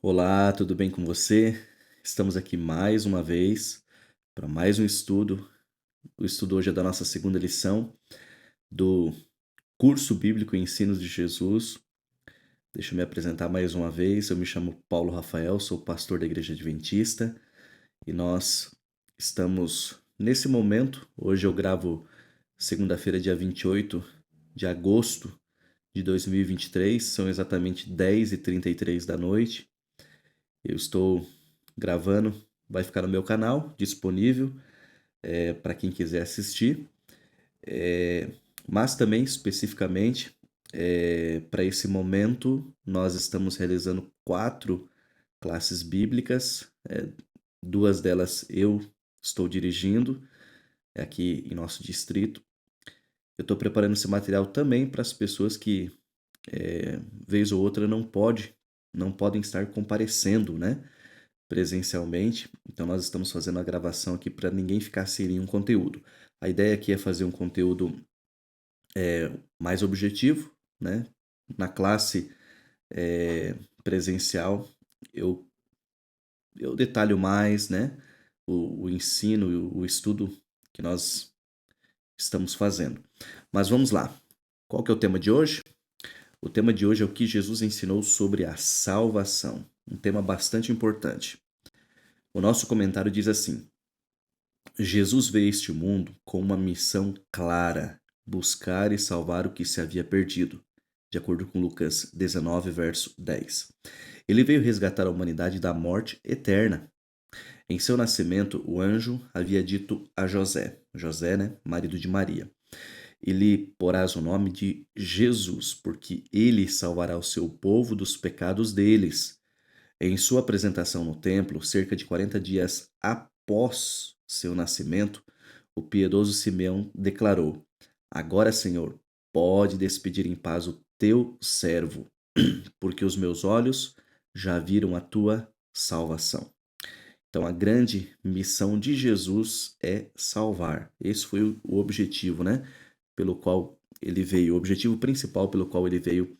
Olá, tudo bem com você? Estamos aqui mais uma vez para mais um estudo. O estudo hoje é da nossa segunda lição do curso bíblico Ensinos de Jesus. Deixa eu me apresentar mais uma vez. Eu me chamo Paulo Rafael, sou pastor da Igreja Adventista e nós estamos nesse momento. Hoje eu gravo segunda-feira, dia 28 de agosto de 2023, são exatamente 10h33 da noite. Eu estou gravando, vai ficar no meu canal, disponível para quem quiser assistir. É, mas também, especificamente, para esse momento, nós estamos realizando 4 classes bíblicas. Duas delas eu estou dirigindo, aqui em nosso distrito. Eu estou preparando esse material também para as pessoas que, vez ou outra, não podem estar comparecendo, né? Presencialmente. Então nós estamos fazendo a gravação aqui para ninguém ficar sem nenhum conteúdo. A ideia aqui é fazer um conteúdo mais objetivo, né? Na classe presencial eu, eu detalho mais, né? O ensino e o estudo que nós estamos fazendo. Mas vamos lá. Qual que é o tema de hoje? O tema de hoje é o que Jesus ensinou sobre a salvação. Um tema bastante importante. O nosso comentário diz assim: Jesus veio a este mundo com uma missão clara: buscar e salvar o que se havia perdido, de acordo com Lucas 19, verso 10. Ele veio resgatar a humanidade da morte eterna. Em seu nascimento, o anjo havia dito a José, né, marido de Maria: ele porás o nome de Jesus, porque ele salvará o seu povo dos pecados deles. Em sua apresentação no templo, cerca de 40 dias após seu nascimento, o piedoso Simeão declarou: Agora, Senhor, pode despedir em paz o teu servo, porque os meus olhos já viram a tua salvação. Então, a grande missão de Jesus é salvar. Esse foi o objetivo, né? Pelo qual ele veio, o objetivo principal pelo qual ele veio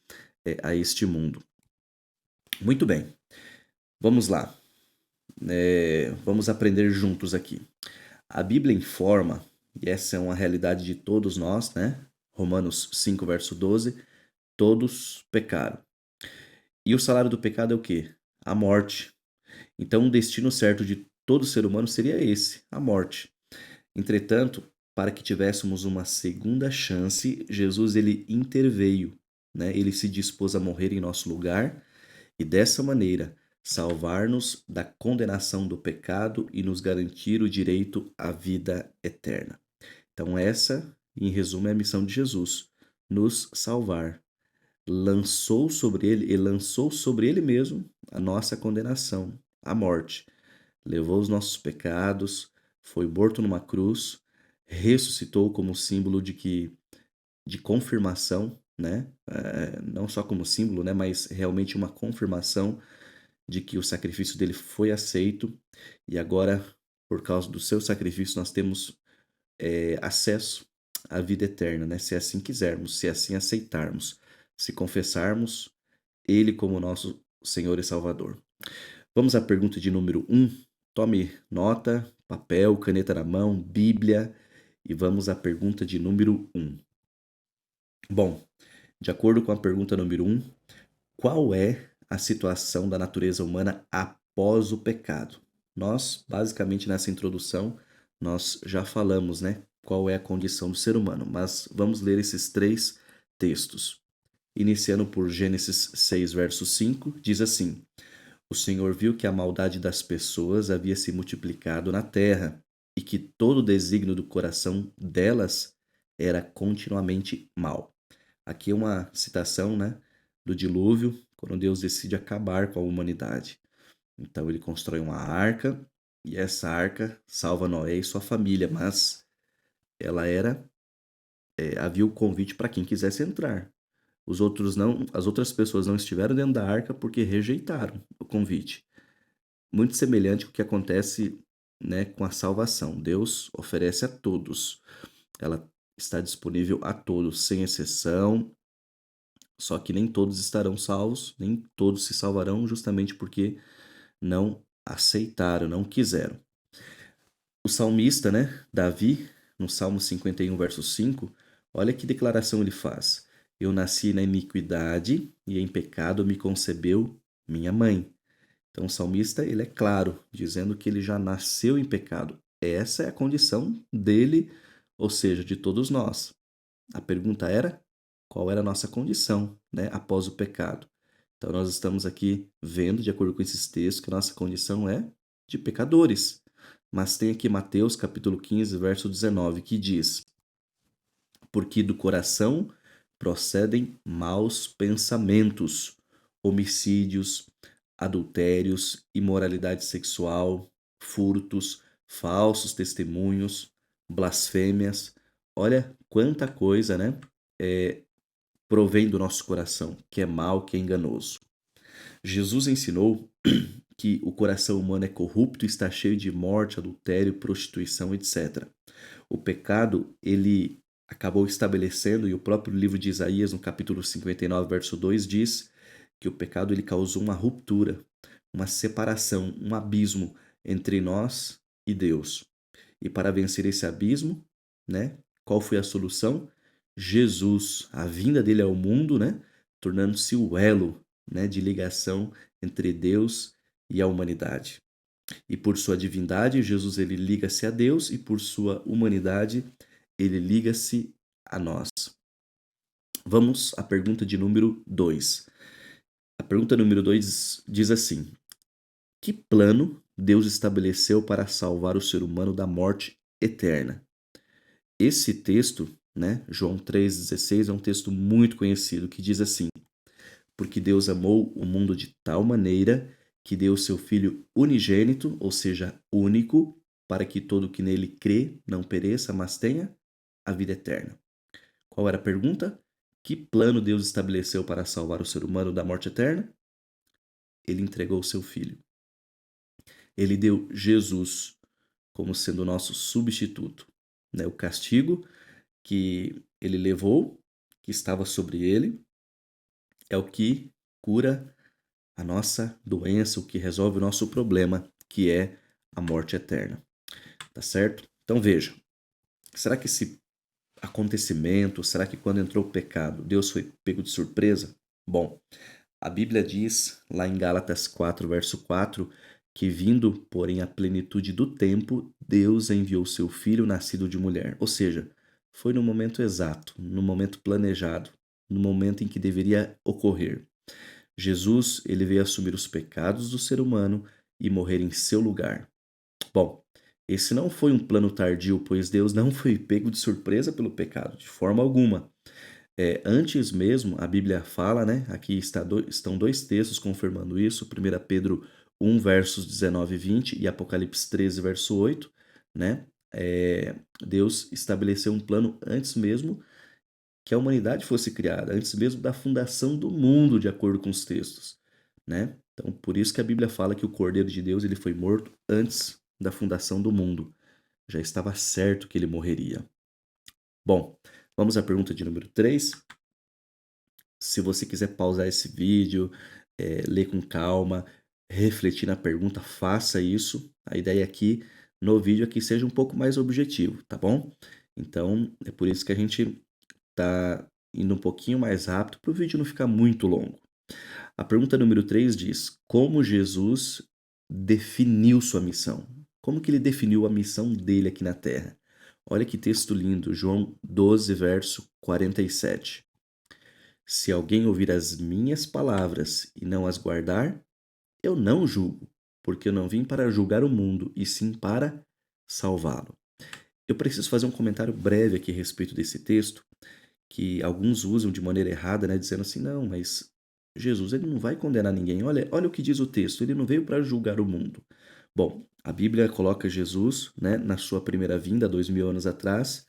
a este mundo. Muito bem, vamos lá. Vamos aprender juntos aqui. A Bíblia informa, e essa é uma realidade de todos nós, né? Romanos 5, verso 12: todos pecaram. E o salário do pecado é o quê? A morte. Então, o destino certo de todo ser humano seria esse, a morte. Entretanto, para que tivéssemos uma segunda chance, Jesus ele interveio, né? Ele se dispôs a morrer em nosso lugar e dessa maneira salvar-nos da condenação do pecado e nos garantir o direito à vida eterna. Então essa, em resumo, é a missão de Jesus: nos salvar. Lançou sobre ele mesmo a nossa condenação, a morte. Levou os nossos pecados, foi morto numa cruz, ressuscitou como símbolo de confirmação, né? Não só como símbolo, né? Mas realmente uma confirmação de que o sacrifício dele foi aceito e agora, por causa do seu sacrifício, nós temos acesso à vida eterna, né? Se assim quisermos, se assim aceitarmos, se confessarmos Ele como nosso Senhor e Salvador. Vamos à pergunta de número 1. Tome nota, papel, caneta na mão, Bíblia, e vamos à pergunta de número 1. Bom, de acordo com a pergunta número 1, qual é a situação da natureza humana após o pecado? Nós, basicamente, nessa introdução, nós já falamos, né, qual é a condição do ser humano, mas vamos ler esses 3 textos. Iniciando por Gênesis 6, verso 5, diz assim: O Senhor viu que a maldade das pessoas havia se multiplicado na terra e que todo o desígnio do coração delas era continuamente mau. Aqui é uma citação, né, do dilúvio, quando Deus decide acabar com a humanidade. Então ele constrói uma arca e essa arca salva Noé e sua família, mas ela havia o convite para quem quisesse entrar. As outras pessoas não estiveram dentro da arca porque rejeitaram o convite. Muito semelhante com o que acontece, né, com a salvação. Deus oferece a todos. Ela está disponível a todos, sem exceção. Só que nem todos estarão salvos, nem todos se salvarão, justamente porque não aceitaram, não quiseram. O salmista, né, Davi, no Salmo 51, verso 5, olha que declaração ele faz. Eu nasci na iniquidade e em pecado me concebeu minha mãe. Então o salmista, ele é claro, dizendo que ele já nasceu em pecado. Essa é a condição dele, ou seja, de todos nós. A pergunta era, qual era a nossa condição, né, após o pecado? Então nós estamos aqui vendo, de acordo com esses textos, que a nossa condição é de pecadores. Mas tem aqui Mateus capítulo 15, verso 19, que diz: porque do coração procedem maus pensamentos, homicídios, adultérios, imoralidade sexual, furtos, falsos testemunhos, blasfêmias. Olha quanta coisa, né? Provém do nosso coração, que é mau, que é enganoso. Jesus ensinou que o coração humano é corrupto e está cheio de morte, adultério, prostituição, etc. O pecado, ele acabou estabelecendo, e o próprio livro de Isaías, no capítulo 59, verso 2, diz que o pecado ele causou uma ruptura, uma separação, um abismo entre nós e Deus. E para vencer esse abismo, né, qual foi a solução? Jesus, a vinda dele ao mundo, né, tornando-se o elo, né, de ligação entre Deus e a humanidade. E por sua divindade, Jesus ele liga-se a Deus e por sua humanidade, ele liga-se a nós. Vamos à pergunta de número 2. A pergunta número 2 diz assim: que plano Deus estabeleceu para salvar o ser humano da morte eterna? Esse texto, né, João 3,16, é um texto muito conhecido que diz assim: porque Deus amou o mundo de tal maneira que deu o seu Filho unigênito, ou seja, único, para que todo que nele crê não pereça, mas tenha a vida eterna. Qual era a pergunta? Que plano Deus estabeleceu para salvar o ser humano da morte eterna? Ele entregou o seu Filho. Ele deu Jesus como sendo o nosso substituto. Né? O castigo que ele levou, que estava sobre ele, é o que cura a nossa doença, o que resolve o nosso problema, que é a morte eterna. Tá certo? Então veja, será que esse acontecimento, será que quando entrou o pecado, Deus foi pego de surpresa? Bom, a Bíblia diz lá em Gálatas 4, verso 4, que vindo, porém, a plenitude do tempo, Deus enviou seu filho nascido de mulher. Ou seja, foi no momento exato, no momento planejado, no momento em que deveria ocorrer. Jesus, ele veio assumir os pecados do ser humano e morrer em seu lugar. Bom, esse não foi um plano tardio, pois Deus não foi pego de surpresa pelo pecado, de forma alguma. Antes mesmo, a Bíblia fala, né? Aqui estão dois textos confirmando isso: 1 Pedro 1, versos 19 e 20 e Apocalipse 13, verso 8, né? Deus estabeleceu um plano antes mesmo que a humanidade fosse criada, antes mesmo da fundação do mundo, de acordo com os textos, né? Então, por isso que a Bíblia fala que o Cordeiro de Deus ele foi morto antes da fundação do mundo. Já estava certo que ele morreria. Bom, vamos à pergunta de número 3. Se você quiser pausar esse vídeo, ler com calma, refletir na pergunta, faça isso. A ideia aqui no vídeo é que seja um pouco mais objetivo, tá bom? Então, é por isso que a gente tá indo um pouquinho mais rápido para o vídeo não ficar muito longo. A pergunta número 3 diz: como Jesus definiu sua missão? Como que ele definiu a missão dele aqui na Terra? Olha que texto lindo, João 12, verso 47. Se alguém ouvir as minhas palavras e não as guardar, eu não julgo, porque eu não vim para julgar o mundo, e sim para salvá-lo. Eu preciso fazer um comentário breve aqui a respeito desse texto, que alguns usam de maneira errada, né, dizendo assim: não, mas Jesus ele não vai condenar ninguém. Olha o que diz o texto, ele não veio para julgar o mundo. Bom, a Bíblia coloca Jesus, né, na sua primeira vinda, 2000 anos atrás,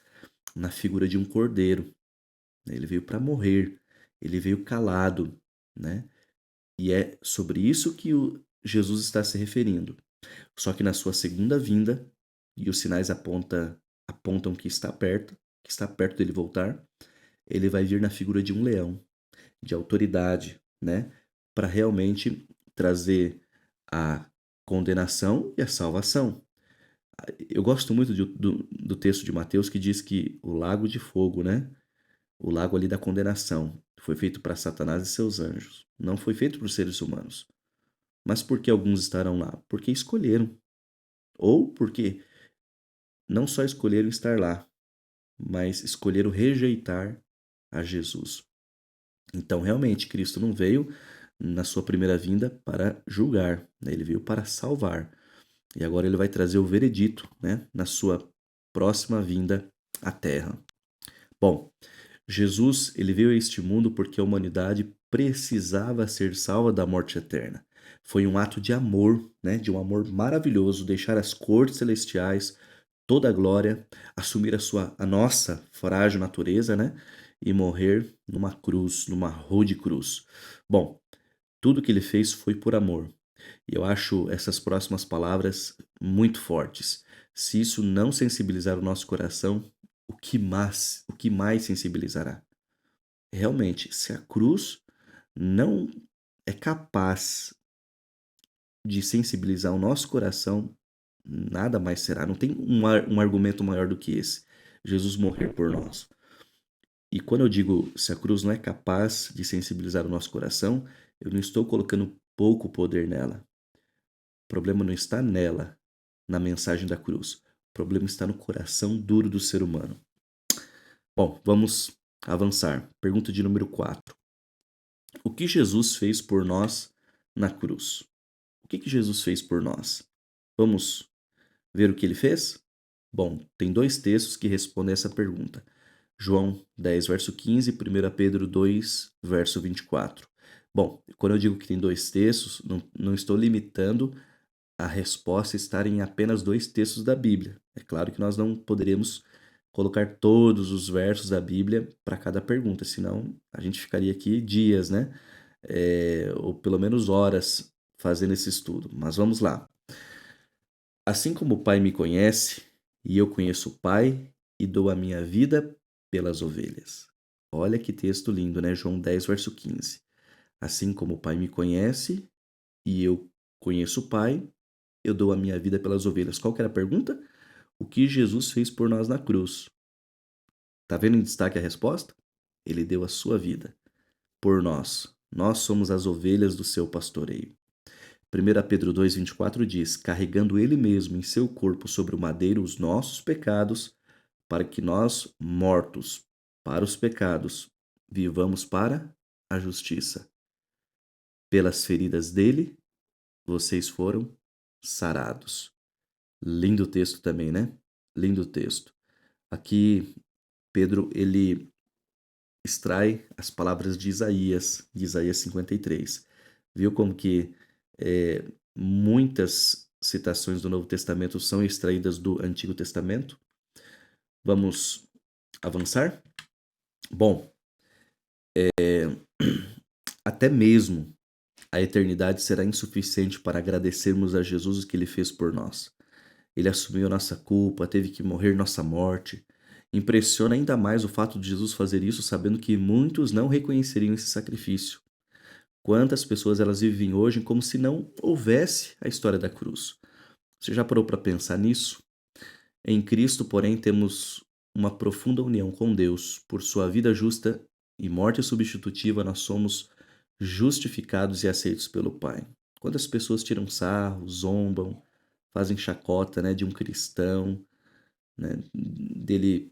na figura de um cordeiro. Ele veio para morrer, ele veio calado, né? E é sobre isso que o Jesus está se referindo. Só que na sua segunda vinda, e os sinais apontam que está perto dele voltar, ele vai vir na figura de um leão. de autoridade, né, para realmente trazer a condenação e a salvação. Eu gosto muito do texto de Mateus que diz que o lago de fogo, né, o lago ali da condenação, foi feito para Satanás e seus anjos. Não foi feito para os seres humanos. Mas por que alguns estarão lá? Porque escolheram. Ou porque não só escolheram estar lá, mas escolheram rejeitar a Jesus. Então, realmente, Cristo não veio na sua primeira vinda para julgar, né? Ele veio para salvar. E agora ele vai trazer o veredito, né, na sua próxima vinda à Terra. Bom, Jesus, ele veio a este mundo porque a humanidade precisava ser salva da morte eterna. Foi um ato de amor, né, de um amor maravilhoso, deixar as cortes celestiais, toda a glória, assumir a nossa frágil natureza, né, e morrer numa cruz, numa rude cruz. Bom, tudo que ele fez foi por amor. E eu acho essas próximas palavras muito fortes. Se isso não sensibilizar o nosso coração, o que mais sensibilizará? Realmente, se a cruz não é capaz de sensibilizar o nosso coração, nada mais será. Não tem um argumento maior do que esse. Jesus morrer por nós. E quando eu digo se a cruz não é capaz de sensibilizar o nosso coração, eu não estou colocando pouco poder nela. O problema não está nela, na mensagem da cruz. O problema está no coração duro do ser humano. Bom, vamos avançar. Pergunta de número 4. O que Jesus fez por nós na cruz? O que Jesus fez por nós? Vamos ver o que ele fez? Bom, tem dois textos que respondem essa pergunta. João 10, verso 15 e 1 Pedro 2, verso 24. Bom, quando eu digo que tem dois textos, não estou limitando a resposta estar em apenas dois textos da Bíblia. É claro que nós não poderíamos colocar todos os versos da Bíblia para cada pergunta, senão a gente ficaria aqui dias, né? Ou pelo menos horas fazendo esse estudo. Mas vamos lá. Assim como o Pai me conhece, e eu conheço o Pai, e dou a minha vida pelas ovelhas. Olha que texto lindo, né? João 10, verso 15. Assim como o Pai me conhece, e eu conheço o Pai, eu dou a minha vida pelas ovelhas. Qual que era a pergunta? O que Jesus fez por nós na cruz? Tá vendo em destaque a resposta? Ele deu a sua vida por nós. Nós somos as ovelhas do seu pastoreio. 1 Pedro 2,24 diz: carregando ele mesmo em seu corpo sobre o madeiro os nossos pecados, para que nós, mortos para os pecados, vivamos para a justiça. Pelas feridas dele, vocês foram sarados. Lindo texto também, né? Lindo texto. Aqui, Pedro, ele extrai as palavras de Isaías 53. Viu como que muitas citações do Novo Testamento são extraídas do Antigo Testamento? Vamos avançar? Bom, até mesmo a eternidade será insuficiente para agradecermos a Jesus o que ele fez por nós. Ele assumiu a nossa culpa, teve que morrer nossa morte. Impressiona ainda mais o fato de Jesus fazer isso sabendo que muitos não reconheceriam esse sacrifício. Quantas pessoas elas vivem hoje como se não houvesse a história da cruz. Você já parou para pensar nisso? Em Cristo, porém, temos uma profunda união com Deus. Por sua vida justa e morte substitutiva, nós somos justificados e aceitos pelo Pai. Quantas pessoas tiram sarro, zombam, fazem chacota, né, de um cristão, né, dele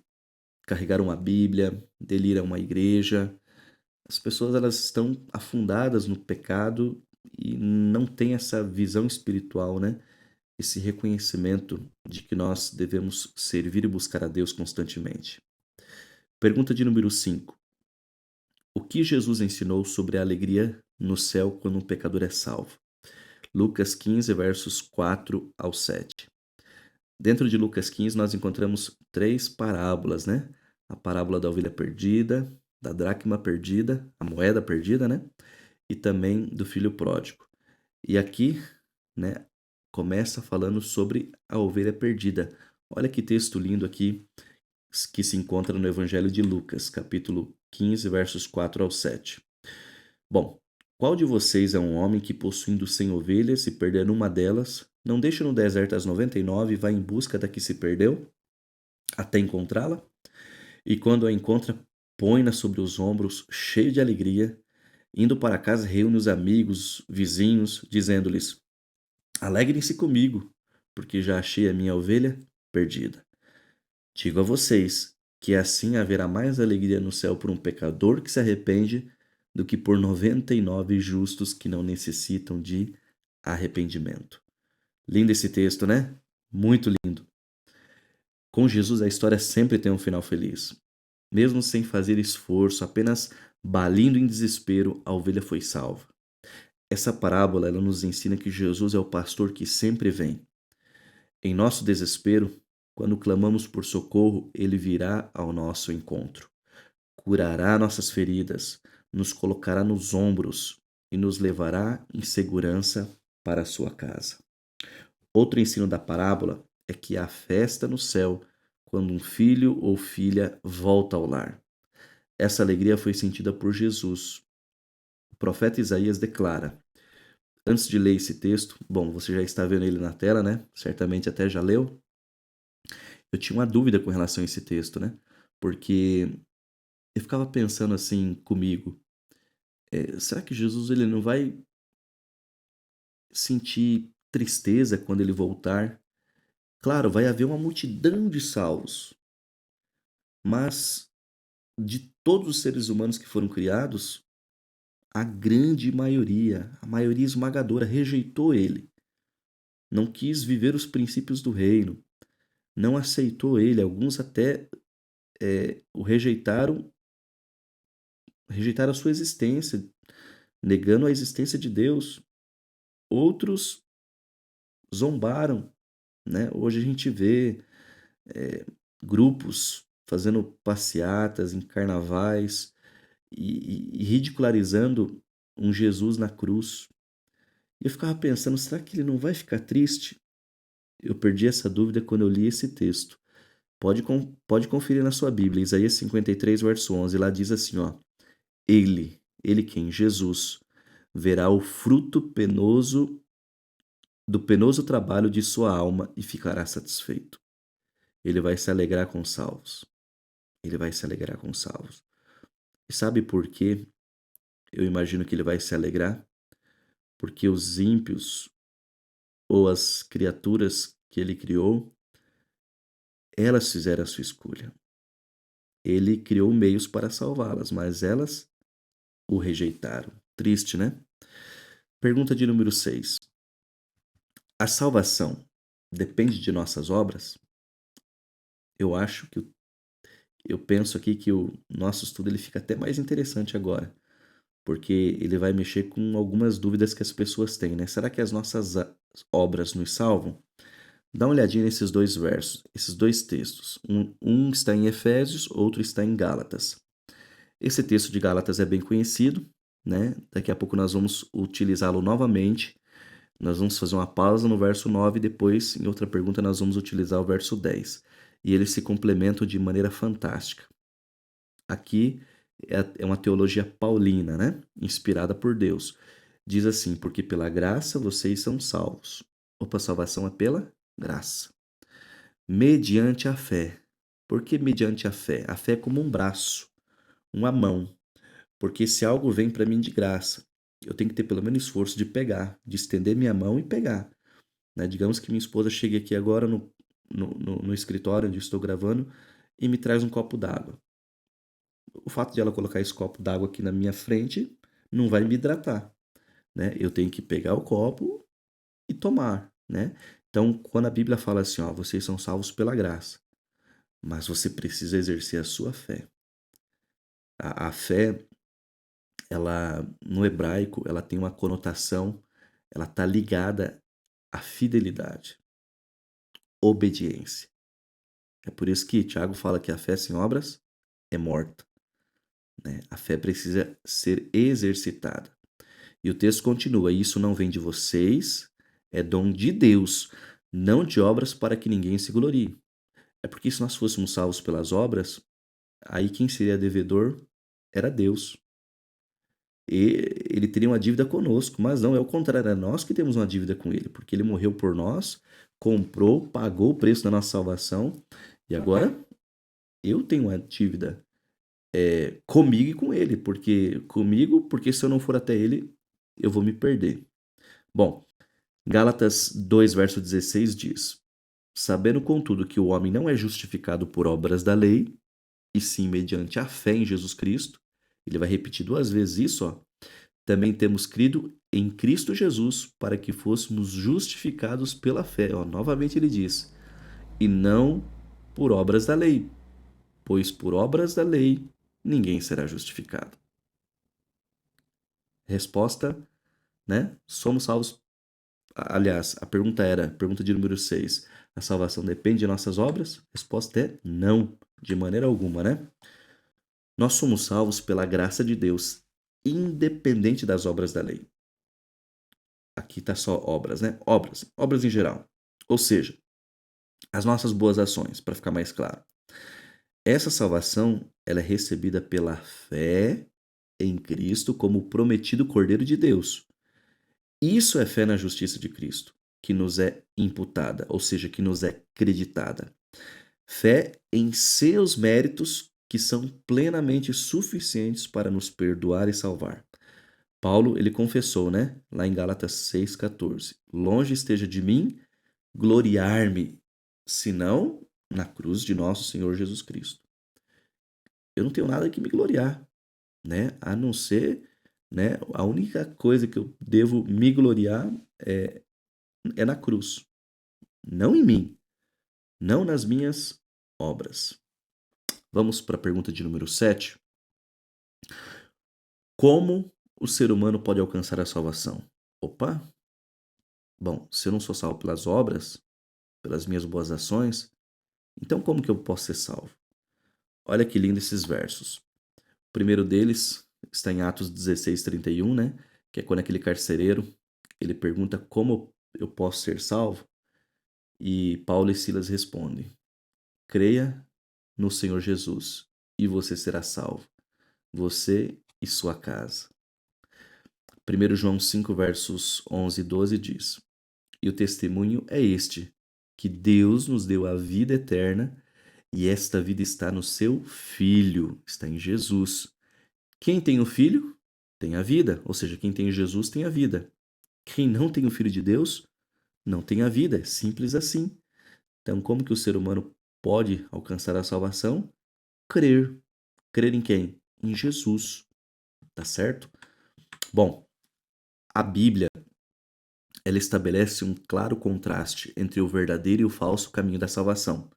carregar uma Bíblia, dele ir a uma igreja. As pessoas elas estão afundadas no pecado e não têm essa visão espiritual, né? Esse reconhecimento de que nós devemos servir e buscar a Deus constantemente. Pergunta de número 5. O que Jesus ensinou sobre a alegria no céu quando um pecador é salvo? Lucas 15, versos 4 ao 7. Dentro de Lucas 15, nós encontramos três parábolas, né? A parábola da ovelha perdida, da dracma perdida, a moeda perdida, né? E também do filho pródigo. E aqui, né, começa falando sobre a ovelha perdida. Olha que texto lindo aqui que se encontra no Evangelho de Lucas, capítulo 15, versos 4 ao 7. Bom, qual de vocês é um homem que, possuindo 100 ovelhas e perdendo uma delas, não deixa no deserto as 99 e vai em busca da que se perdeu, até encontrá-la? E quando a encontra, põe-na sobre os ombros, cheio de alegria. Indo para casa, reúne os amigos, vizinhos, dizendo-lhes: Alegrem-se comigo, porque já achei a minha ovelha perdida. Digo a vocês que assim haverá mais alegria no céu por um pecador que se arrepende do que por 99 justos que não necessitam de arrependimento. Lindo esse texto, né? Muito lindo. Com Jesus a história sempre tem um final feliz. Mesmo sem fazer esforço, apenas balindo em desespero, a ovelha foi salva. Essa parábola ela nos ensina que Jesus é o pastor que sempre vem. Em nosso desespero, quando clamamos por socorro, ele virá ao nosso encontro. Curará nossas feridas, nos colocará nos ombros e nos levará em segurança para a sua casa. Outro ensino da parábola é que há festa no céu quando um filho ou filha volta ao lar. Essa alegria foi sentida por Jesus. O profeta Isaías declara: Antes de ler esse texto, bom, você já está vendo ele na tela, né? Certamente até já leu. Eu tinha uma dúvida com relação a esse texto, né? Porque eu ficava pensando assim comigo, será que Jesus ele não vai sentir tristeza quando ele voltar? Claro, vai haver uma multidão de salvos, mas de todos os seres humanos que foram criados, a grande maioria, a maioria esmagadora, rejeitou ele. Não quis viver os princípios do reino, não aceitou ele. Alguns até o rejeitaram a sua existência, negando a existência de Deus. Outros zombaram, né? Hoje a gente vê grupos fazendo passeatas em carnavais e ridicularizando um Jesus na cruz. E eu ficava pensando, será que ele não vai ficar triste? Eu perdi essa dúvida quando eu li esse texto. Pode conferir na sua Bíblia, Isaías 53, verso 11. Lá diz assim, ó: ele quem? Jesus, verá o fruto do penoso trabalho de sua alma e ficará satisfeito. Ele vai se alegrar com os salvos. Ele vai se alegrar com os salvos. E sabe por quê? Eu imagino que ele vai se alegrar porque os ímpios ou as criaturas que ele criou, elas fizeram a sua escolha. Ele criou meios para salvá-las, mas elas o rejeitaram. Triste, né? Pergunta de número 6. A salvação depende de nossas obras? Eu acho que eu penso aqui que o nosso estudo ele fica até mais interessante agora, porque ele vai mexer com algumas dúvidas que as pessoas têm, né? Será que as nossas obras nos salvam? Dá uma olhadinha nesses dois versos, esses dois textos. Um está em Efésios, outro está em Gálatas. Esse texto de Gálatas é bem conhecido, né? Daqui a pouco nós vamos utilizá-lo novamente. Nós vamos fazer uma pausa no verso 9 e depois, em outra pergunta, nós vamos utilizar o verso 10. E eles se complementam de maneira fantástica. Aqui é uma teologia paulina, né? Inspirada por Deus. Diz assim: porque pela graça vocês são salvos. Opa, salvação é pela graça. Mediante a fé. Por que mediante a fé? A fé é como um braço, uma mão. Porque se algo vem para mim de graça, eu tenho que ter pelo menos esforço de pegar, de estender minha mão e pegar. Né? Digamos que minha esposa chegue aqui agora no escritório onde estou gravando e me traz um copo d'água. O fato de ela colocar esse copo d'água aqui na minha frente não vai me hidratar, né? Eu tenho que pegar o copo e tomar, né? Então, quando a Bíblia fala assim, ó, vocês são salvos pela graça, mas você precisa exercer a sua fé. A fé, ela no hebraico, ela tem uma conotação, ela está ligada à fidelidade, obediência. É por isso que Tiago fala que a fé sem obras é morta, né? A fé precisa ser exercitada. E o texto continua: isso não vem de vocês, é dom de Deus, não de obras para que ninguém se glorie. É porque se nós fôssemos salvos pelas obras, aí quem seria devedor era Deus. ele teria uma dívida conosco, mas não, é o contrário, é nós que temos uma dívida com ele, porque ele morreu por nós, comprou, pagou o preço da nossa salvação, e agora eu tenho uma dívida comigo e com ele, porque se eu não for até ele, eu vou me perder. Bom, Gálatas 2, verso 16 diz: Sabendo, contudo, que o homem não é justificado por obras da lei, e sim mediante a fé em Jesus Cristo, ele vai repetir duas vezes isso, ó. Também temos crido em Cristo Jesus para que fôssemos justificados pela fé. Ó, novamente ele diz: e não por obras da lei, pois por obras da lei ninguém será justificado. Resposta, né? Somos salvos. Aliás, a pergunta de número 6, a salvação depende de nossas obras? Resposta é não, de maneira alguma, né? Nós somos salvos pela graça de Deus, independente das obras da lei. Aqui está só obras, né? Obras em geral. Ou seja, as nossas boas ações, para ficar mais claro. Essa salvação, ela é recebida pela fé em Cristo como o prometido Cordeiro de Deus. Isso é fé na justiça de Cristo, que nos é imputada, ou seja, que nos é creditada. Fé em seus méritos, que são plenamente suficientes para nos perdoar e salvar. Paulo, ele confessou, né? Lá em Gálatas 6,14. Longe esteja de mim gloriar-me, senão na cruz de nosso Senhor Jesus Cristo. Eu não tenho nada que me gloriar, né? A não ser, né? A única coisa que eu devo me gloriar é na cruz. Não em mim, não nas minhas obras. Vamos para a pergunta de número 7. Como o ser humano pode alcançar a salvação? Opa! Bom, se eu não sou salvo pelas obras, pelas minhas boas ações, então como que eu posso ser salvo? Olha que lindo esses versos. O primeiro deles está em Atos 16:31, né? Que é quando aquele carcereiro, ele pergunta como eu posso ser salvo? E Paulo e Silas respondem: creia no Senhor Jesus e você será salvo, você e sua casa. 1 João 5, versos 11 e 12 diz: E o testemunho é este, que Deus nos deu a vida eterna, e esta vida está no seu Filho, está em Jesus. Quem tem o Filho, tem a vida, ou seja, quem tem Jesus tem a vida. Quem não tem o Filho de Deus, não tem a vida, é simples assim. Então, como que o ser humano pode alcançar a salvação? Crer. Crer em quem? Em Jesus, tá certo? Bom, a Bíblia, ela estabelece um claro contraste entre o verdadeiro e o falso caminho da salvação.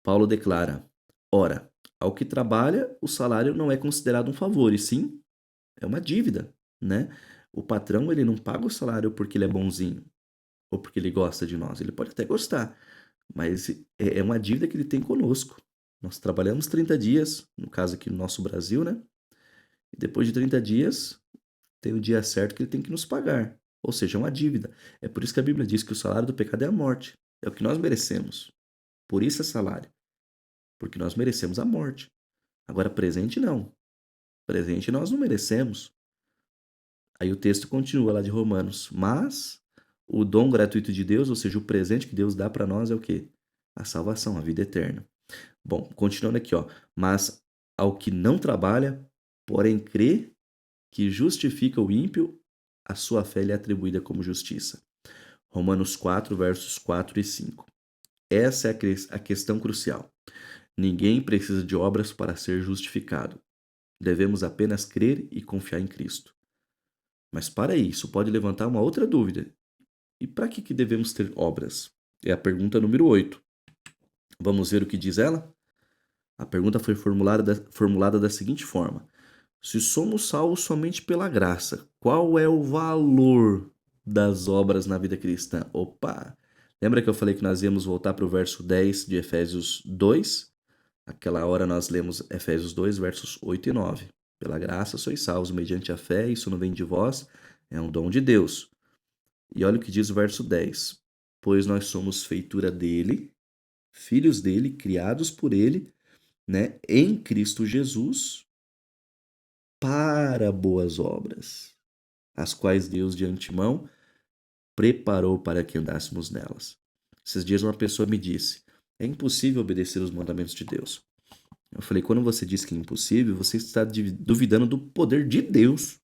Paulo declara: ora, ao que trabalha, o salário não é considerado um favor, e sim é uma dívida, né? O patrão, ele não paga o salário porque ele é bonzinho ou porque ele gosta de nós. Ele pode até gostar, mas é uma dívida que ele tem conosco. Nós trabalhamos 30 dias, no caso aqui no nosso Brasil, né? E depois de 30 dias, tem o dia certo que ele tem que nos pagar. Ou seja, é uma dívida. É por isso que a Bíblia diz que o salário do pecado é a morte. É o que nós merecemos. Por isso é salário. Porque nós merecemos a morte. Agora, presente não. Presente nós não merecemos. Aí o texto continua lá de Romanos. Mas o dom gratuito de Deus, ou seja, o presente que Deus dá para nós é o quê? A salvação, a vida eterna. Bom, continuando aqui, ó. Mas ao que não trabalha, porém crê que justifica o ímpio, a sua fé lhe é atribuída como justiça. Romanos 4, versos 4 e 5. Essa é a questão crucial. Ninguém precisa de obras para ser justificado. Devemos apenas crer e confiar em Cristo. Mas para isso pode levantar uma outra dúvida. E para que devemos ter obras? É a pergunta número 8. Vamos ver o que diz ela? A pergunta foi formulada da seguinte forma: se somos salvos somente pela graça, qual é o valor das obras na vida cristã? Opa! Lembra que eu falei que nós íamos voltar para o verso 10 de Efésios 2? Aquela hora nós lemos Efésios 2, versos 8 e 9. Pela graça sois salvos mediante a fé, isso não vem de vós, é um dom de Deus. E olha o que diz o verso 10. Pois nós somos feitura dele, filhos dele, criados por ele, né, em Cristo Jesus, para boas obras, as quais Deus de antemão preparou para que andássemos nelas. Esses dias uma pessoa me disse: é impossível obedecer os mandamentos de Deus. Eu falei: quando você diz que é impossível, você está duvidando do poder de Deus.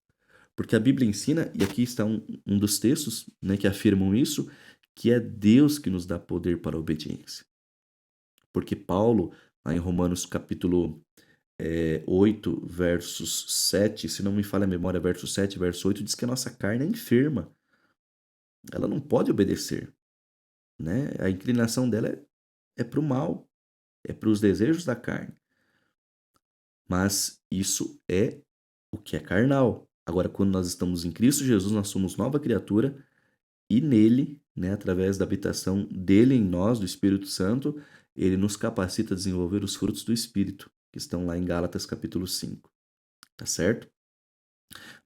Porque a Bíblia ensina, e aqui está um dos textos, né, que afirmam isso, que é Deus que nos dá poder para a obediência. Porque Paulo, lá em Romanos capítulo 8, versos 7, se não me falha a memória, verso 7, verso 8, diz que a nossa carne é enferma. Ela não pode obedecer, né? A inclinação dela é para o mal, é para os desejos da carne. Mas isso é o que é carnal. Agora, quando nós estamos em Cristo Jesus, nós somos nova criatura e nele, né, através da habitação dele em nós, do Espírito Santo, ele nos capacita a desenvolver os frutos do Espírito, que estão lá em Gálatas capítulo 5. Tá certo?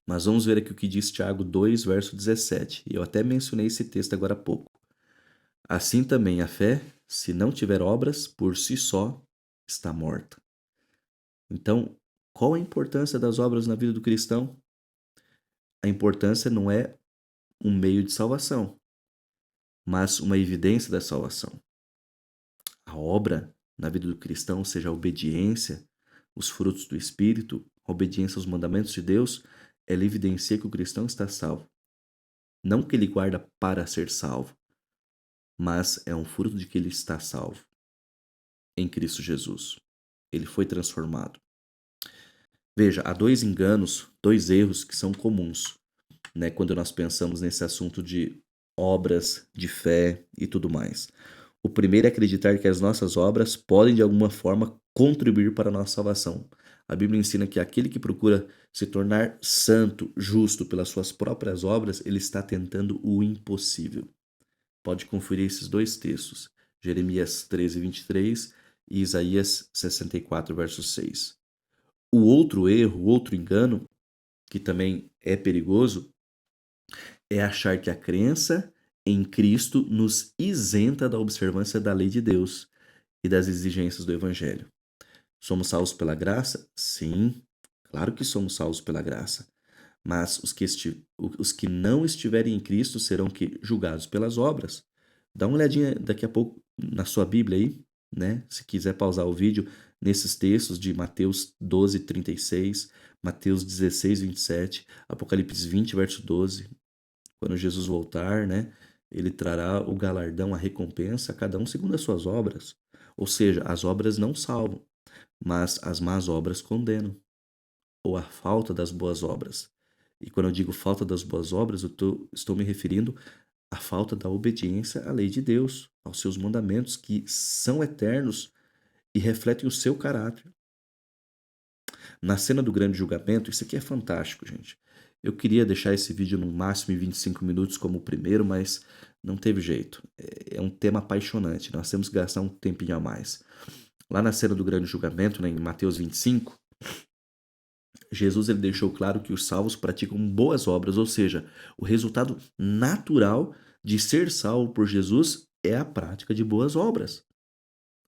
Mas vamos ver aqui o que diz Tiago 2, verso 17. Eu até mencionei esse texto agora há pouco. Assim também a fé, se não tiver obras, por si só está morta. Então, qual a importância das obras na vida do cristão? A importância não é um meio de salvação, mas uma evidência da salvação. A obra na vida do cristão, ou seja, a obediência, os frutos do Espírito, a obediência aos mandamentos de Deus, ela evidencia que o cristão está salvo. Não que ele guarda para ser salvo, mas é um fruto de que ele está salvo em Cristo Jesus. Ele foi transformado. Veja, há dois enganos, dois erros que são comuns, né, quando nós pensamos nesse assunto de obras, de fé e tudo mais. O primeiro é acreditar que as nossas obras podem de alguma forma contribuir para a nossa salvação. A Bíblia ensina que aquele que procura se tornar santo, justo pelas suas próprias obras, ele está tentando o impossível. Pode conferir esses dois textos, Jeremias 13, 23 e Isaías 64, verso 6. O outro erro, o outro engano, que também é perigoso, é achar que a crença em Cristo nos isenta da observância da lei de Deus e das exigências do Evangelho. Somos salvos pela graça? Sim, claro que somos salvos pela graça. Mas os que não estiverem em Cristo serão julgados pelas obras. Dá uma olhadinha daqui a pouco na sua Bíblia aí, né? Se quiser pausar o vídeo, nesses textos de Mateus 12, 36, Mateus 16, 27, Apocalipse 20, verso 12. Quando Jesus voltar, né? Ele trará o galardão, a recompensa a cada um segundo as suas obras. Ou seja, as obras não salvam, mas as más obras condenam, ou a falta das boas obras. E quando eu digo falta das boas obras, estou me referindo à falta da obediência à lei de Deus, aos seus mandamentos que são eternos e refletem o seu caráter. Na cena do grande julgamento, isso aqui é fantástico, gente. Eu queria deixar esse vídeo no máximo em 25 minutos como o primeiro, mas não teve jeito. É um tema apaixonante, nós temos que gastar um tempinho a mais. Lá na cena do grande julgamento, né, em Mateus 25, Jesus ele deixou claro que os salvos praticam boas obras, ou seja, o resultado natural de ser salvo por Jesus é a prática de boas obras.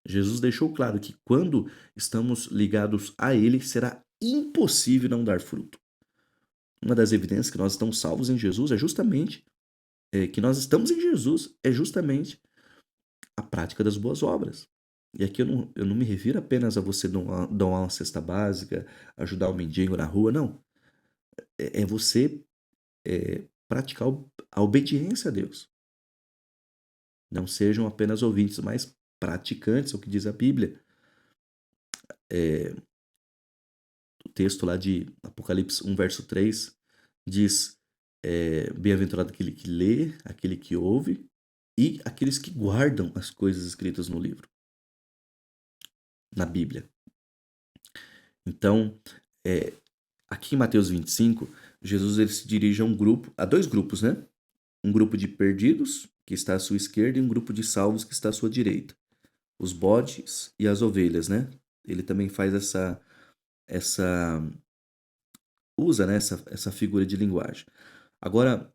Jesus deixou claro que quando estamos ligados a Ele, será impossível não dar fruto. Uma das evidências que nós estamos salvos em Jesus é justamente que nós estamos em Jesus, é justamente a prática das boas obras. E aqui eu não me refiro apenas a você doar uma cesta básica, ajudar um mendigo na rua, não. É você praticar a obediência a Deus. Não sejam apenas ouvintes, mas praticantes, é o que diz a Bíblia. O texto lá de Apocalipse 1, verso 3, diz: bem-aventurado aquele que lê, aquele que ouve e aqueles que guardam as coisas escritas no livro, na Bíblia. Então, aqui em Mateus 25, Jesus ele se dirige a dois grupos, né? Um grupo de perdidos, que está à sua esquerda, e um grupo de salvos, que está à sua direita. Os bodes e as ovelhas, né? Ele também faz essa usa, né, essa figura de linguagem. Agora,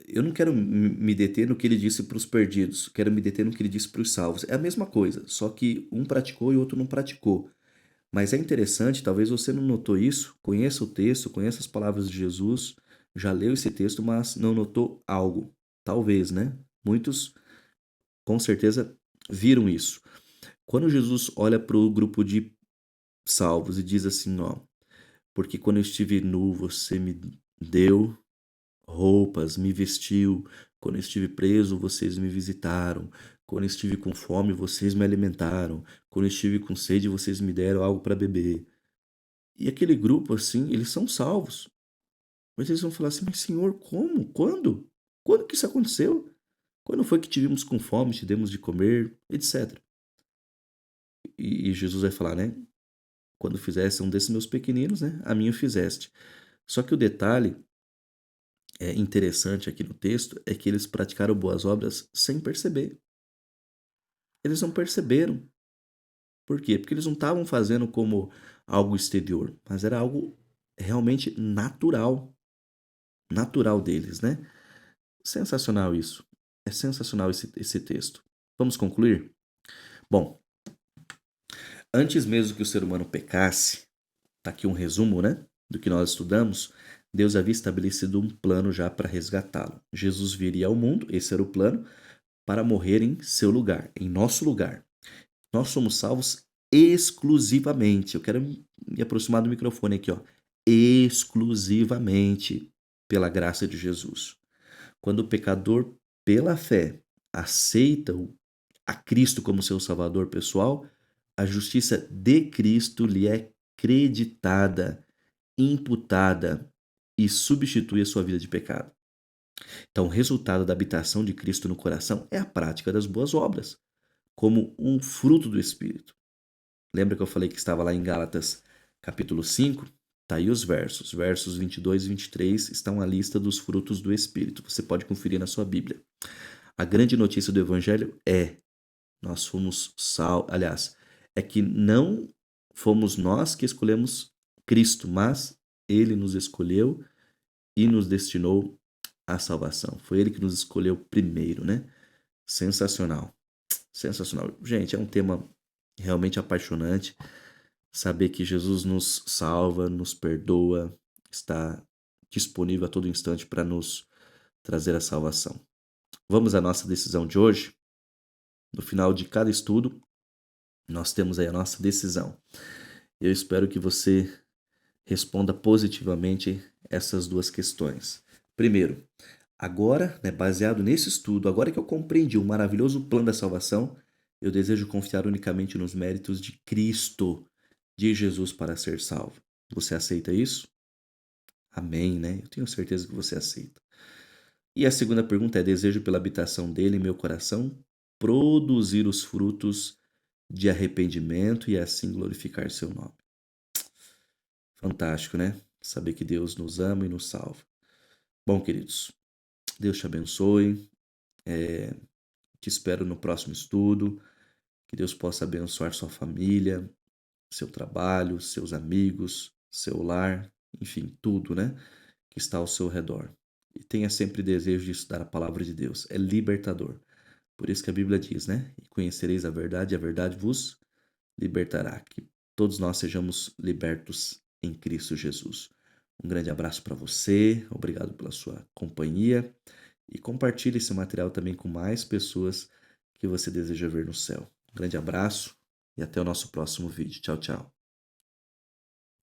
eu não quero me deter no que ele disse para os perdidos, quero me deter no que ele disse para os salvos. É a mesma coisa, só que um praticou e o outro não praticou. Mas é interessante, talvez você não notou isso, conheça o texto, conheça as palavras de Jesus, já leu esse texto, mas não notou algo. Talvez, né? Muitos com certeza viram isso. Quando Jesus olha para o grupo de salvos e diz assim, ó, porque quando eu estive nu, você me deu roupas, me vestiu. Quando eu estive preso, vocês me visitaram. Quando eu estive com fome, vocês me alimentaram. Quando eu estive com sede, vocês me deram algo para beber. E aquele grupo, assim, eles são salvos. Mas eles vão falar assim, mas Senhor, como? Quando? Quando que isso aconteceu? Quando foi que tivemos com fome, te demos de comer, etc. E Jesus vai falar, né? Quando fizesse um desses meus pequeninos, né? A mim o fizeste. Só que o detalhe interessante aqui no texto é que eles praticaram boas obras sem perceber. Eles não perceberam. Por quê? Porque eles não estavam fazendo como algo exterior, mas era algo realmente natural, natural deles, né? Sensacional isso. É sensacional esse texto. Vamos concluir? Bom, antes mesmo que o ser humano pecasse, tá aqui um resumo, né, do que nós estudamos. Deus havia estabelecido um plano já para resgatá-lo. Jesus viria ao mundo, esse era o plano, para morrer em seu lugar, em nosso lugar. Nós somos salvos exclusivamente. Eu quero me aproximar do microfone aqui, ó. Exclusivamente pela graça de Jesus. Quando o pecador, pela fé, aceita a Cristo como seu salvador pessoal, a justiça de Cristo lhe é creditada, imputada e substitui a sua vida de pecado. Então, o resultado da habitação de Cristo no coração é a prática das boas obras, como um fruto do Espírito. Lembra que eu falei que estava lá em Gálatas, capítulo 5? Tá aí os versos 22 e 23 estão a lista dos frutos do Espírito. Você pode conferir na sua Bíblia. A grande notícia do Evangelho é: nós fomos salvos. Aliás, é que não fomos nós que escolhemos Cristo, mas Ele nos escolheu e nos destinou à salvação. Foi Ele que nos escolheu primeiro, né? Sensacional. Sensacional. Gente, é um tema realmente apaixonante. Saber que Jesus nos salva, nos perdoa, está disponível a todo instante para nos trazer a salvação. Vamos à nossa decisão de hoje? No final de cada estudo, nós temos aí a nossa decisão. Eu espero que você responda positivamente essas duas questões. Primeiro, agora, né, baseado nesse estudo, agora que eu compreendi o maravilhoso plano da salvação, eu desejo confiar unicamente nos méritos de Cristo, de Jesus para ser salvo. Você aceita isso? Amém, né? Eu tenho certeza que você aceita. E a segunda pergunta é: desejo pela habitação dele em meu coração produzir os frutos de arrependimento e assim glorificar seu nome. Fantástico, né? Saber que Deus nos ama e nos salva. Bom, queridos, Deus te abençoe. Te espero no próximo estudo. Que Deus possa abençoar sua família, seu trabalho, seus amigos, seu lar, enfim, tudo, né? Que está ao seu redor. E tenha sempre desejo de estudar a palavra de Deus. É libertador. Por isso que a Bíblia diz, né? E conhecereis a verdade vos libertará. Que todos nós sejamos libertos em Cristo Jesus. Um grande abraço para você, obrigado pela sua companhia e compartilhe esse material também com mais pessoas que você deseja ver no céu. Um grande abraço e até o nosso próximo vídeo. Tchau, tchau.